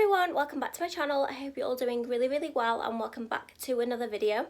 everyone, welcome back to my channel. I hope you're all doing really well and welcome back to another video.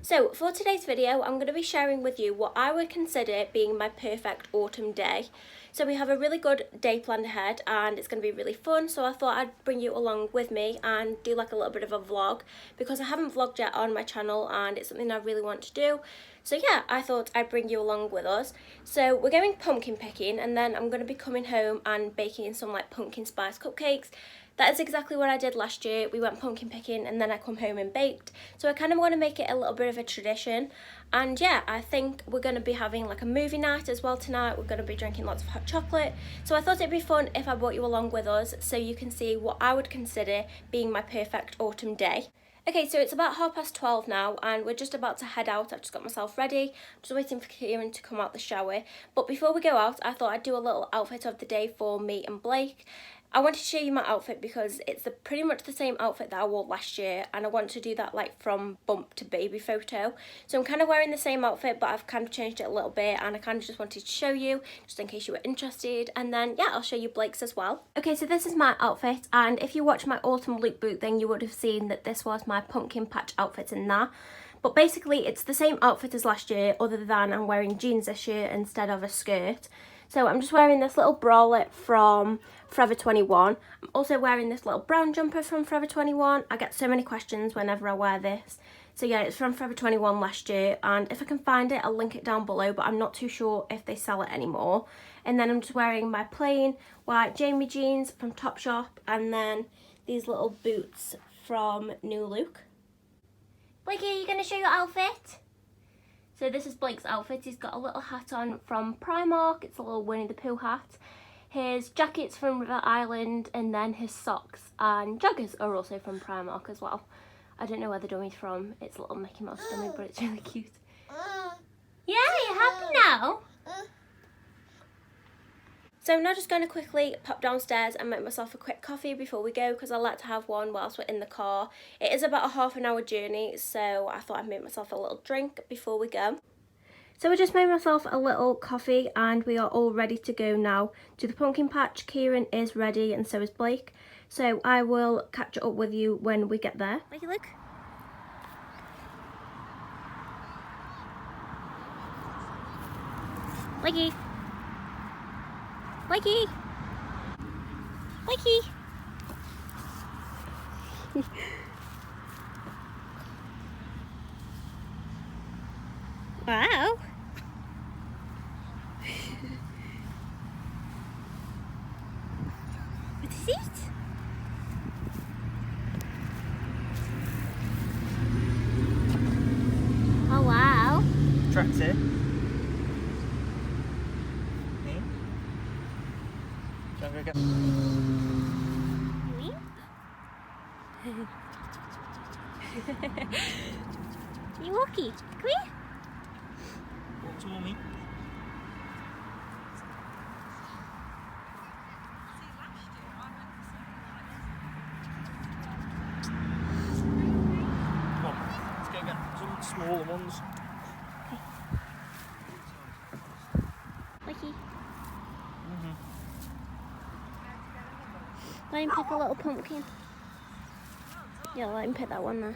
So for today's video, I'm going to be sharing with you what I would consider being my perfect autumn day. So we have a really good day planned ahead and it's going to be really fun, so I thought I'd bring you along with me and do like a little bit of a vlog because I haven't vlogged yet on my channel and it's something I really want to do. So yeah, I thought I'd bring you along with us. So we're going pumpkin picking and then I'm going to be coming home and baking some like pumpkin spice cupcakes. That is exactly what I did last year. We went pumpkin picking and then I come home and baked. So I kind of want to make it a little bit of a tradition. And yeah, I think we're going to be having like a movie night as well tonight. We're going to be drinking lots of hot chocolate. So I thought it'd be fun if I brought you along with us so you can see what I would consider being my perfect autumn day. Okay, so it's about 12:30 now and we're just about to head out. I've just got myself ready, just waiting for Kieran to come out the shower. But before we go out, I thought I'd do a little outfit of the day for me and Blake. I wanted to show you my outfit because it's pretty much the same outfit that I wore last year and I want to do that like from bump to baby photo. So I'm kind of wearing the same outfit but I've kind of changed it a little bit and I kind of just wanted to show you just in case you were interested, and then yeah, I'll show you Blake's as well. Okay, so this is my outfit, and if you watch my autumn lookbook then you would have seen that this was my pumpkin patch outfit in there. But basically it's the same outfit as last year other than I'm wearing jeans this year instead of a skirt. So I'm just wearing this little bralette from Forever 21. I'm also wearing this little brown jumper from Forever 21. I get so many questions whenever I wear this. So yeah, it's from Forever 21 last year, and if I can find it, I'll link it down below, but I'm not too sure if they sell it anymore. And then I'm just wearing my plain white Jamie jeans from Topshop, and then these little boots from New Look. Blakey, are you going to show your outfit? So this is Blake's outfit. He's got a little hat on from Primark. It's a little Winnie the Pooh hat. His jacket's from River Island, and then his socks and joggers are also from Primark as well. I don't know where the dummy's from. It's a little Mickey Mouse dummy, but it's really cute. Yeah, you're happy now? So I'm now just going to quickly pop downstairs and make myself a quick coffee before we go because I like to have one whilst we're in the car. It is about a half-an-hour journey, so I thought I'd make myself a little drink before we go. So I just made myself a little coffee and we are all ready to go now to the pumpkin patch. Kieran is ready and so is Blake. So I will catch up with you when we get there. Blakey, look. Blakey. Blakey! Blakey! Wow! What is it? Oh wow! Tractor. Go. You walkie, come here. Walk to mommy. Come on, let's go get some smaller ones. Okay. Wakey. Let him pick a little pumpkin. Yeah, let him pick that one there.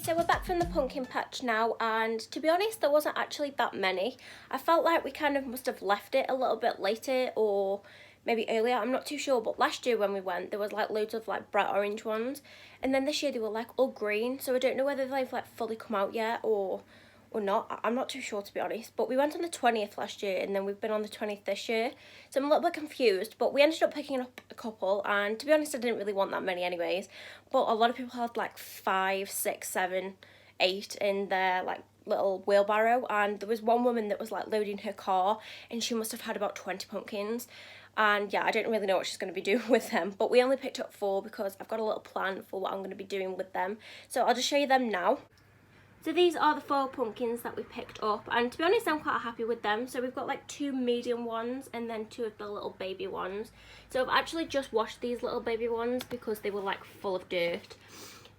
So we're back from the pumpkin patch now, and to be honest there wasn't actually that many. I felt like we kind of must have left it a little bit later or maybe earlier, I'm not too sure, but last year when we went there was like loads of like bright orange ones, and then this year they were like all green, so I don't know whether they've like fully come out yet or not. I'm not too sure to be honest, but we went on the 20th last year and then we've been on the 20th this year, so I'm a little bit confused, but we ended up picking up a couple, and to be honest I didn't really want that many anyways, but a lot of people had like 5, 6, 7 8 in their like little wheelbarrow, and there was one woman that was like loading her car and she must have had about 20 pumpkins. And yeah, I don't really know what she's going to be doing with them, but we only picked up 4 because I've got a little plan for what I'm going to be doing with them. So I'll just show you them now. So these are the 4 pumpkins that we picked up, and to be honest I'm quite happy with them. So we've got like 2 medium ones and then 2 of the little baby ones. So I've actually just washed these little baby ones because they were like full of dirt.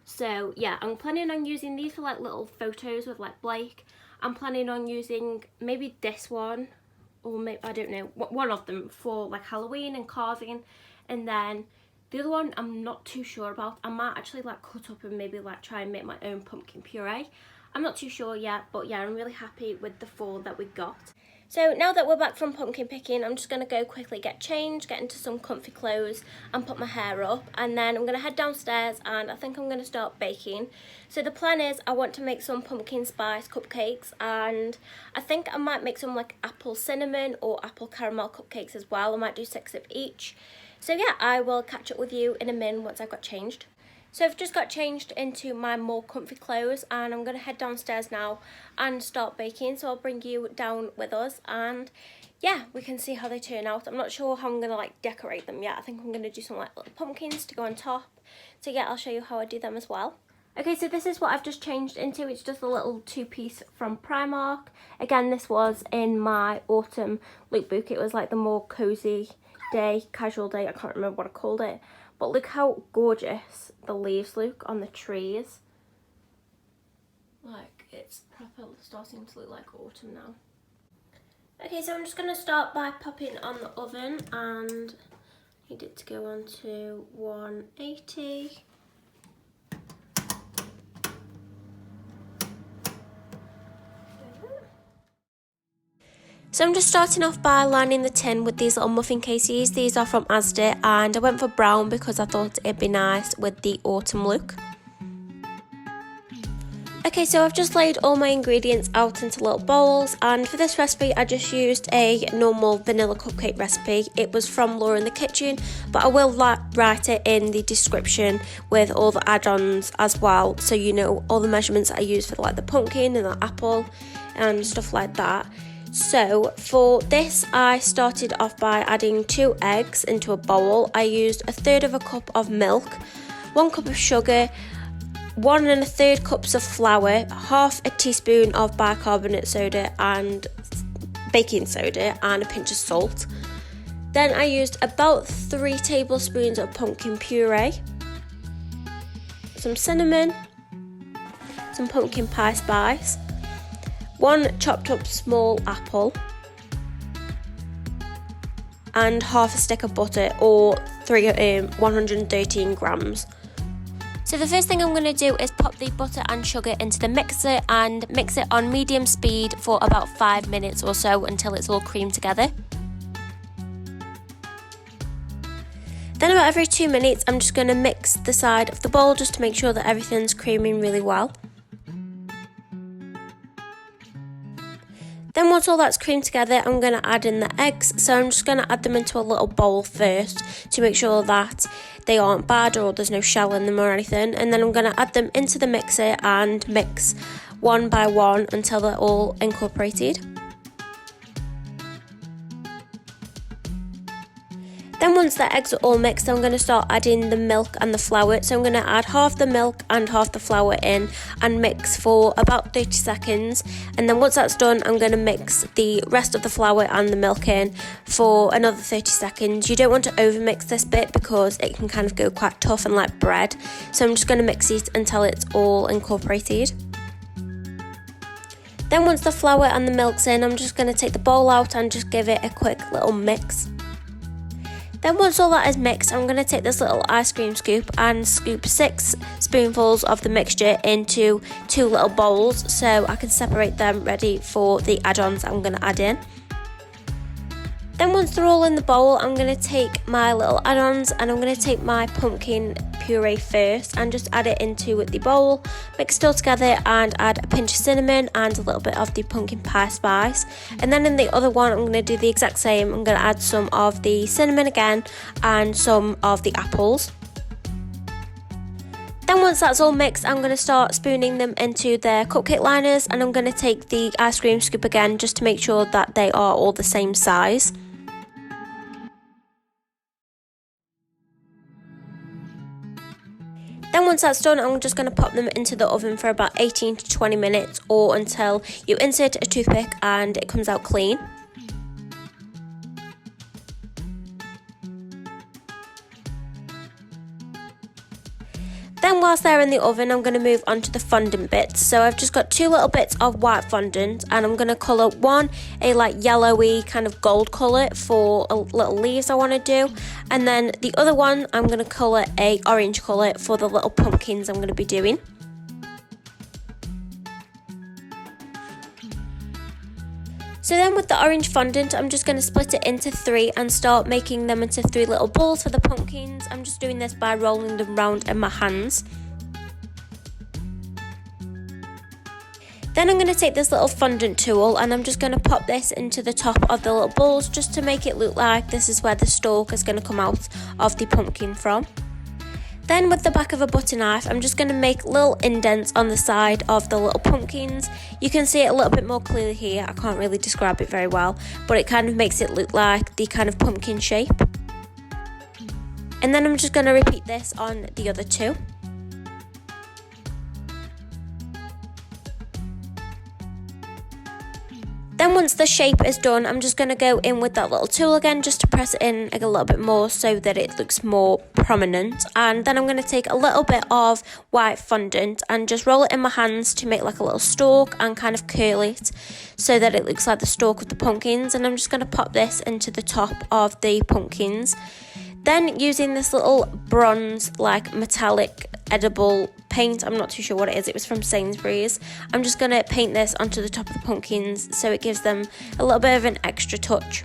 So yeah, I'm planning on using these for like little photos with like Blake. I'm planning on using maybe this one, or maybe, I don't know, one of them for like Halloween and carving. And then the other one I'm not too sure about. I might actually like cut up and maybe like try and make my own pumpkin puree. I'm not too sure yet, but yeah, I'm really happy with the 4 that we got. So now that we're back from pumpkin picking, I'm just going to go quickly get changed, get into some comfy clothes and put my hair up, and then I'm going to head downstairs and I think I'm going to start baking. So the plan is I want to make some pumpkin spice cupcakes, and I think I might make some like apple cinnamon or apple caramel cupcakes as well. I might do 6 of each. So yeah, I will catch up with you in a minute once I've got changed. So I've just got changed into my more comfy clothes and I'm going to head downstairs now and start baking. So I'll bring you down with us and yeah, we can see how they turn out. I'm not sure how I'm going to like decorate them yet. I think I'm going to do some like little pumpkins to go on top. So yeah, I'll show you how I do them as well. Okay, so this is what I've just changed into. It's just a little 2-piece from Primark. Again, this was in my autumn lookbook. It was like the more cozy day, casual day. I can't remember what I called it. But look how gorgeous the leaves look on the trees. Like, it's proper starting to look like autumn now. Okay, so I'm just going to start by popping on the oven, and I need it to go on to 180. So I'm just starting off by lining the tin with these little muffin cases. These are from Asda and I went for brown because I thought it'd be nice with the autumn look. Okay, so I've just laid all my ingredients out into little bowls, and for this recipe I just used a normal vanilla cupcake recipe. It was from Laura in the Kitchen, but I will write it in the description with all the add-ons as well, so you know all the measurements I use for like the pumpkin and the apple and stuff like that. So for this I started off by adding 2 eggs into a bowl. I used 1/3 of a cup of milk, 1 cup of sugar, 1 1/3 cups of flour, 1/2 a teaspoon of bicarbonate soda and baking soda, and a pinch of salt. Then I used about 3 tablespoons of pumpkin puree, some cinnamon, some pumpkin pie spice, 1 chopped up small apple, and 1/2 a stick of butter, or 113 grams. So the first thing I'm going to do is pop the butter and sugar into the mixer and mix it on medium speed for about 5 minutes or so until it's all creamed together. Then about every 2 minutes I'm just going to mix the side of the bowl just to make sure that everything's creaming really well. Then once all that's creamed together, I'm going to add in the eggs. So I'm just going to add them into a little bowl first to make sure that they aren't bad or there's no shell in them or anything. And then I'm going to add them into the mixer and mix one by one until they're all incorporated. Then once the eggs are all mixed, I'm going to start adding the milk and the flour. So I'm going to add 1/2 the milk and 1/2 the flour in and mix for about 30 seconds. And then once that's done, I'm going to mix the rest of the flour and the milk in for another 30 seconds. You don't want to overmix this bit because it can kind of go quite tough and like bread. So I'm just going to mix it until it's all incorporated. Then once the flour and the milk's in, I'm just going to take the bowl out and just give it a quick little mix. Then once all that is mixed, I'm going to take this little ice cream scoop and scoop 6 spoonfuls of the mixture into 2 little bowls so I can separate them ready for the add-ons I'm going to add in. Then once they're all in the bowl, I'm going to take my little add-ons and I'm going to take my pumpkin puree first and just add it into the bowl, mix it all together and add a pinch of cinnamon and a little bit of the pumpkin pie spice. And then in the other one, I'm going to do the exact same. I'm going to add some of the cinnamon again and some of the apples. Then once that's all mixed, I'm going to start spooning them into their cupcake liners, and I'm going to take the ice cream scoop again just to make sure that they are all the same size. Then once that's done, I'm just going to pop them into the oven for about 18 to 20 minutes or until you insert a toothpick and it comes out clean. Then whilst they're in the oven, I'm going to move on to the fondant bits. So I've just got 2 little bits of white fondant, and I'm going to colour one a like yellowy kind of gold colour for little leaves I want to do, and then the other one I'm going to colour a orange colour for the little pumpkins I'm going to be doing. So then with the orange fondant, I'm just going to split it into 3 and start making them into 3 little balls for the pumpkins. I'm just doing this by rolling them round in my hands. Then I'm going to take this little fondant tool and I'm just going to pop this into the top of the little balls just to make it look like this is where the stalk is going to come out of the pumpkin from. Then with the back of a butter knife, I'm just going to make little indents on the side of the little pumpkins. You can see it a little bit more clearly here. I can't really describe it very well, but it kind of makes it look like the kind of pumpkin shape. And then I'm just going to repeat this on the other 2. Then once the shape is done, I'm just going to go in with that little tool again just to press it in a little bit more so that it looks more prominent. And then I'm going to take a little bit of white fondant and just roll it in my hands to make like a little stalk and kind of curl it so that it looks like the stalk of the pumpkins. And I'm just going to pop this into the top of the pumpkins. Then using this little bronze like metallic edible paint, I'm not too sure what it is, it was from Sainsbury's, I'm just going to paint this onto the top of the pumpkins so it gives them a little bit of an extra touch.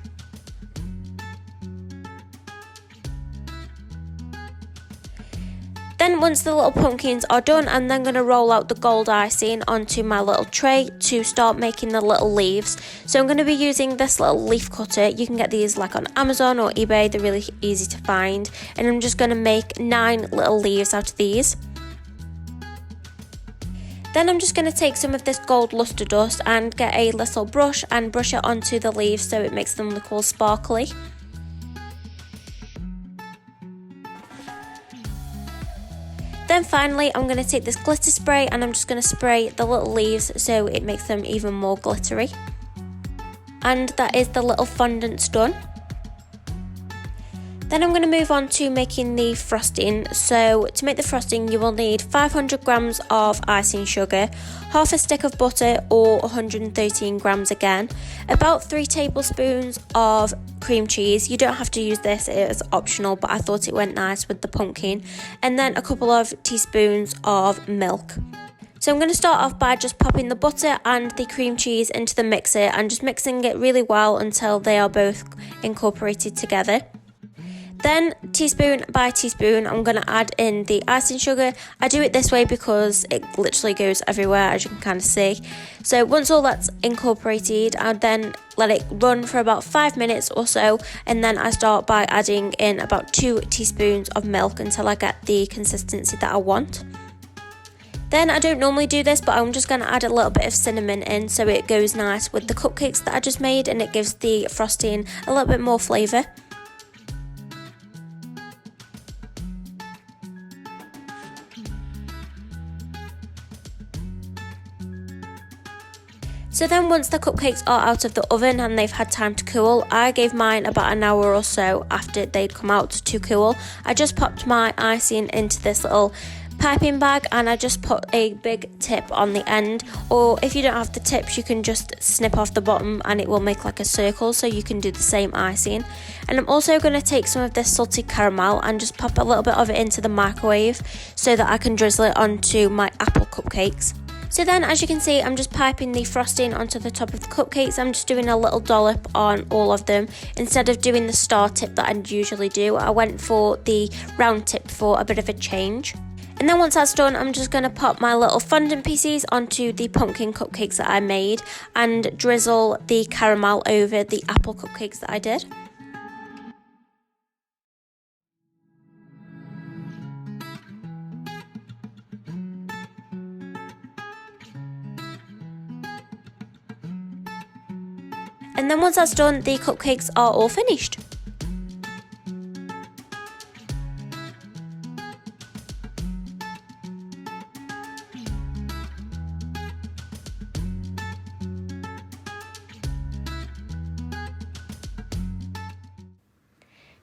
Then once the little pumpkins are done, I'm then going to roll out the gold icing onto my little tray to start making the little leaves. So I'm going to be using this little leaf cutter. You can get these like on Amazon or eBay, they're really easy to find. And I'm just going to make 9 little leaves out of these. Then I'm just going to take some of this gold luster dust and get a little brush and brush it onto the leaves so it makes them look all sparkly. Then finally, I'm going to take this glitter spray and I'm just going to spray the little leaves so it makes them even more glittery. And that is the little fondants done. Then I'm going to move on to making the frosting. So to make the frosting, you will need 500 grams of icing sugar, half a stick of butter or 113 grams again, about 3 tablespoons of cream cheese. You don't have to use this, it is optional, but I thought it went nice with the pumpkin, and then a couple of teaspoons of milk. So I'm going to start off by just popping the butter and the cream cheese into the mixer and just mixing it really well until they are both incorporated together. Then teaspoon by teaspoon, I'm going to add in the icing sugar. I do it this way because it literally goes everywhere, as you can kind of see. So once all that's incorporated, I'll then let it run for about 5 minutes or so, and then I start by adding in about 2 teaspoons of milk until I get the consistency that I want. Then I don't normally do this, but I'm just going to add a little bit of cinnamon in so it goes nice with the cupcakes that I just made and it gives the frosting a little bit more flavour. So then once the cupcakes are out of the oven and they've had time to cool, I gave mine about an hour or so after they'd come out to cool. I just popped my icing into this little piping bag and I just put a big tip on the end, or if you don't have the tips you can just snip off the bottom and it will make like a circle, so you can do the same icing. And I'm also going to take some of this salted caramel and just pop a little bit of it into the microwave so that I can drizzle it onto my apple cupcakes. So then, as you can see, I'm just piping the frosting onto the top of the cupcakes. I'm just doing a little dollop on all of them. Instead of doing the star tip that I'd usually do, I went for the round tip for a bit of a change. And then once that's done, I'm just going to pop my little fondant pieces onto the pumpkin cupcakes that I made and drizzle the caramel over the apple cupcakes that I did. And then once that's done, the cupcakes are all finished.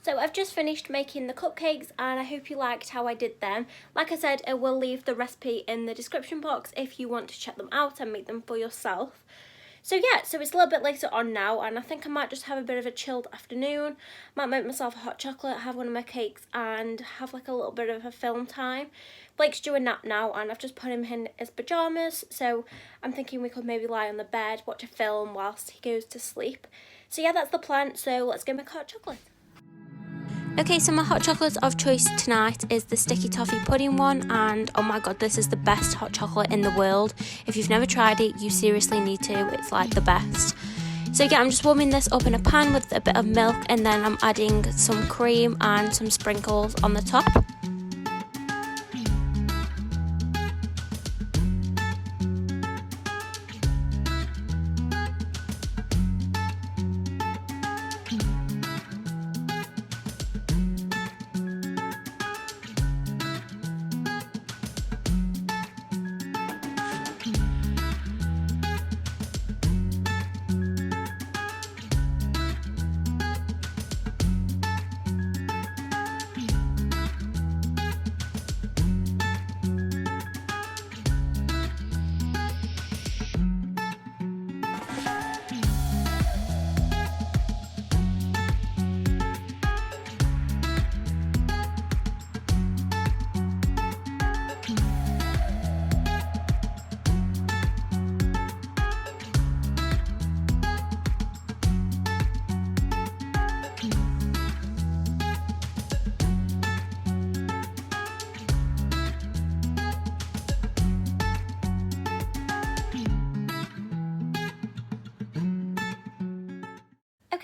So I've just finished making the cupcakes and I hope you liked how I did them. Like I said, I will leave the recipe in the description box if you want to check them out and make them for yourself. So yeah, so it's a little bit later on now and I think I might just have a bit of a chilled afternoon. Might make myself a hot chocolate, have one of my cakes and have like a little bit of a film time. Blake's due a nap now and I've just put him in his pyjamas, so I'm thinking we could maybe lie on the bed, watch a film whilst he goes to sleep. So yeah, that's the plan, so let's go make hot chocolate. Okay, so my hot chocolate of choice tonight is the sticky toffee pudding one, and oh my god, this is the best hot chocolate in the world. If you've never tried it, you seriously need to. It's like the best. So yeah, I'm just warming this up in a pan with a bit of milk and then I'm adding some cream and some sprinkles on the top.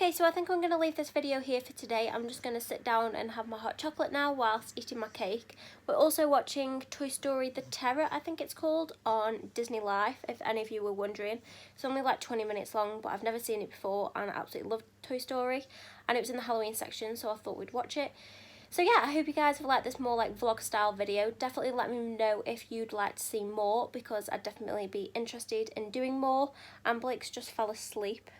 Okay, so I think I'm going to leave this video here for today. I'm just going to sit down and have my hot chocolate now whilst eating my cake. We're also watching Toy Story The Terror, I think it's called, on Disney Life, if any of you were wondering. It's only like 20 minutes long, but I've never seen it before and I absolutely love Toy Story. And it was in the Halloween section, so I thought we'd watch it. So yeah, I hope you guys have liked this more like vlog style video. Definitely let me know if you'd like to see more, because I'd definitely be interested in doing more. And Blake's just fell asleep.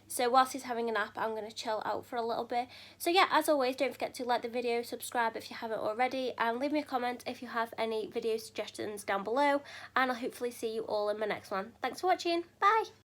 So whilst he's having a nap, I'm going to chill out for a little bit. So yeah, as always, don't forget to like the video, subscribe if you haven't already, and leave me a comment if you have any video suggestions down below. And I'll hopefully see you all in my next one. Thanks for watching. Bye!